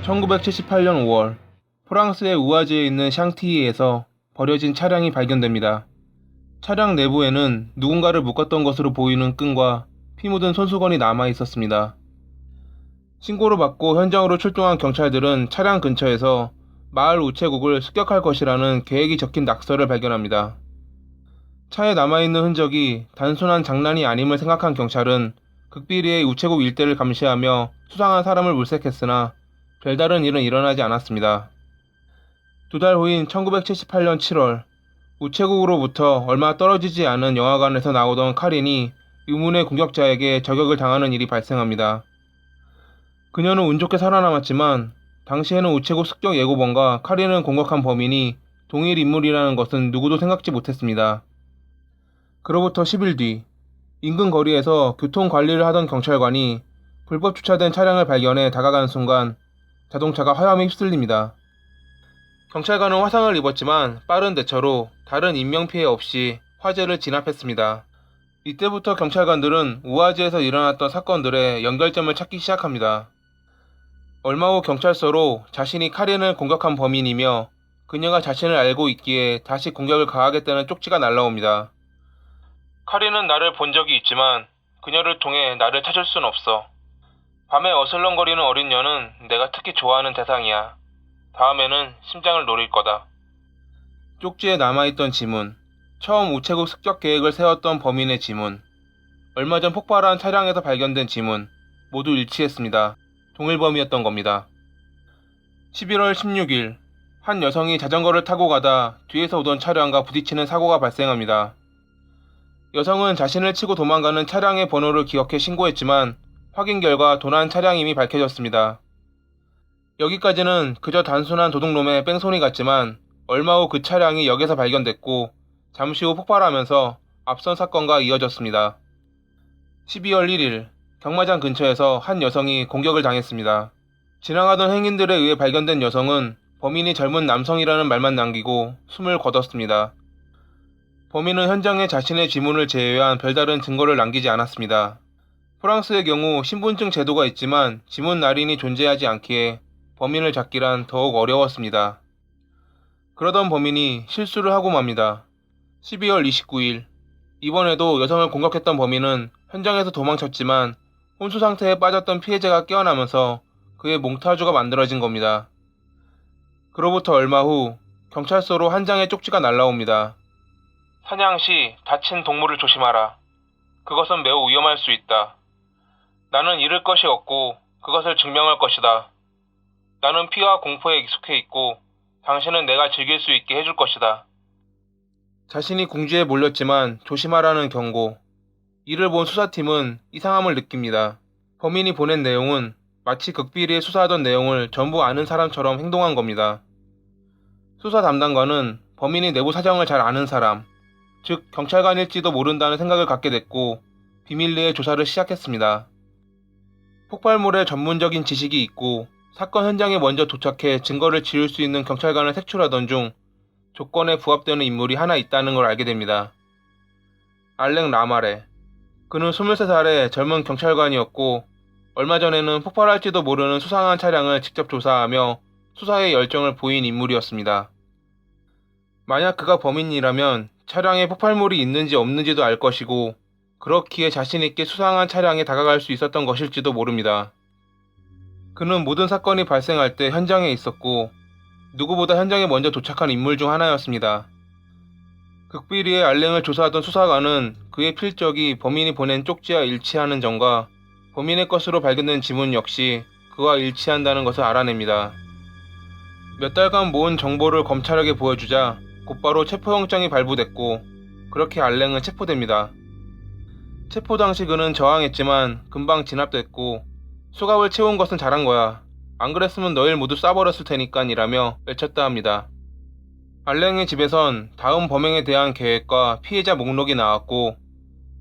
1978년 5월 프랑스의 우아즈에 있는 샹티이에서 버려진 차량이 발견됩니다. 차량 내부에는 누군가를 묶었던 것으로 보이는 끈과 피 묻은 손수건이 남아 있었습니다. 신고를 받고 현장으로 출동한 경찰들은 차량 근처에서 마을 우체국을 습격할 것이라는 계획이 적힌 낙서를 발견합니다. 차에 남아있는 흔적이 단순한 장난이 아님을 생각한 경찰은 극비리의 우체국 일대를 감시하며 수상한 사람을 물색했으나 별다른 일은 일어나지 않았습니다. 2달 후인 1978년 7월 우체국으로부터 얼마 떨어지지 않은 영화관에서 나오던 카린이 의문의 공격자에게 저격을 당하는 일이 발생합니다. 그녀는 운 좋게 살아남았지만 당시에는 우체국 습격 예고번과 카린을 공격한 범인이 동일 인물이라는 것은 누구도 생각지 못했습니다. 그로부터 10일 뒤 인근 거리에서 교통관리를 하던 경찰관이 불법 주차된 차량을 발견해 다가간 순간 자동차가 화염에 휩쓸립니다. 경찰관은 화상을 입었지만 빠른 대처로 다른 인명피해 없이 화재를 진압했습니다. 이때부터 경찰관들은 우아즈에서 일어났던 사건들의 연결점을 찾기 시작합니다. 얼마 후 경찰서로 자신이 카린을 공격한 범인이며 그녀가 자신을 알고 있기에 다시 공격을 가하겠다는 쪽지가 날라옵니다. 카린은 나를 본 적이 있지만 그녀를 통해 나를 찾을 순 없어. 밤에 어슬렁거리는 어린 여는 내가 특히 좋아하는 대상이야. 다음에는 심장을 노릴 거다. 쪽지에 남아있던 지문, 처음 우체국 습격 계획을 세웠던 범인의 지문, 얼마 전 폭발한 차량에서 발견된 지문, 모두 일치했습니다. 동일범이었던 겁니다. 11월 16일, 한 여성이 자전거를 타고 가다 뒤에서 오던 차량과 부딪히는 사고가 발생합니다. 여성은 자신을 치고 도망가는 차량의 번호를 기억해 신고했지만 확인 결과 도난 차량임이 밝혀졌습니다. 여기까지는 그저 단순한 도둑놈의 뺑소니 같지만 얼마 후 그 차량이 역에서 발견됐고 잠시 후 폭발하면서 앞선 사건과 이어졌습니다. 12월 1일 경마장 근처에서 한 여성이 공격을 당했습니다. 지나가던 행인들에 의해 발견된 여성은 범인이 젊은 남성이라는 말만 남기고 숨을 거뒀습니다. 범인은 현장에 자신의 지문을 제외한 별다른 증거를 남기지 않았습니다. 프랑스의 경우 신분증 제도가 있지만 지문 날인이 존재하지 않기에 범인을 잡기란 더욱 어려웠습니다. 그러던 범인이 실수를 하고 맙니다. 12월 29일 이번에도 여성을 공격했던 범인은 현장에서 도망쳤지만 혼수 상태에 빠졌던 피해자가 깨어나면서 그의 몽타주가 만들어진 겁니다. 그로부터 얼마 후 경찰서로 한 장의 쪽지가 날라옵니다. 사냥 시 다친 동물을 조심하라. 그것은 매우 위험할 수 있다. 나는 잃을 것이 없고 그것을 증명할 것이다. 나는 피와 공포에 익숙해 있고 당신은 내가 즐길 수 있게 해줄 것이다. 자신이 궁지에 몰렸지만 조심하라는 경고. 이를 본 수사팀은 이상함을 느낍니다. 범인이 보낸 내용은 마치 극비리에 수사하던 내용을 전부 아는 사람처럼 행동한 겁니다. 수사 담당관은 범인이 내부 사정을 잘 아는 사람, 즉 경찰관일지도 모른다는 생각을 갖게 됐고 비밀리에 조사를 시작했습니다. 폭발물에 전문적인 지식이 있고 사건 현장에 먼저 도착해 증거를 지울 수 있는 경찰관을 색출하던 중 조건에 부합되는 인물이 하나 있다는 걸 알게 됩니다. 알랭 라마레. 그는 23살의 젊은 경찰관이었고 얼마 전에는 폭발할지도 모르는 수상한 차량을 직접 조사하며 수사에 열정을 보인 인물이었습니다. 만약 그가 범인이라면 차량에 폭발물이 있는지 없는지도 알 것이고 그렇기에 자신있게 수상한 차량에 다가갈 수 있었던 것일지도 모릅니다. 그는 모든 사건이 발생할 때 현장에 있었고 누구보다 현장에 먼저 도착한 인물 중 하나였습니다. 극비리의 알랭을 조사하던 수사관은 그의 필적이 범인이 보낸 쪽지와 일치하는 점과 범인의 것으로 발견된 지문 역시 그와 일치한다는 것을 알아냅니다. 몇 달간 모은 정보를 검찰에게 보여주자 곧바로 체포영장이 발부됐고 그렇게 알랭은 체포됩니다. 체포 당시 그는 저항했지만 금방 진압됐고 수갑을 채운 것은 잘한 거야. 안 그랬으면 너희를 모두 쏴버렸을 테니깐 이라며 외쳤다 합니다. 알랭의 집에선 다음 범행에 대한 계획과 피해자 목록이 나왔고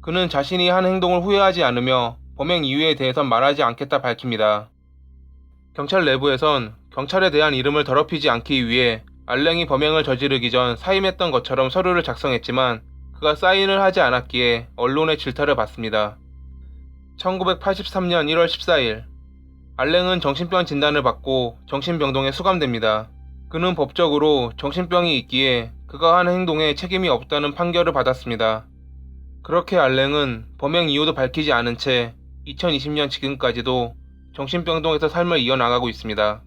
그는 자신이 한 행동을 후회하지 않으며 범행 이유에 대해선 말하지 않겠다 밝힙니다. 경찰 내부에선 경찰에 대한 이름을 더럽히지 않기 위해 알랭이 범행을 저지르기 전 사임했던 것처럼 서류를 작성했지만 그가 사인을 하지 않았기에 언론의 질타를 받습니다. 1983년 1월 14일 알랭은 정신병 진단을 받고 정신병동에 수감됩니다. 그는 법적으로 정신병이 있기에 그가 한 행동에 책임이 없다는 판결을 받았습니다. 그렇게 알랭은 범행 이유도 밝히지 않은 채 2020년 지금까지도 정신병동에서 삶을 이어나가고 있습니다.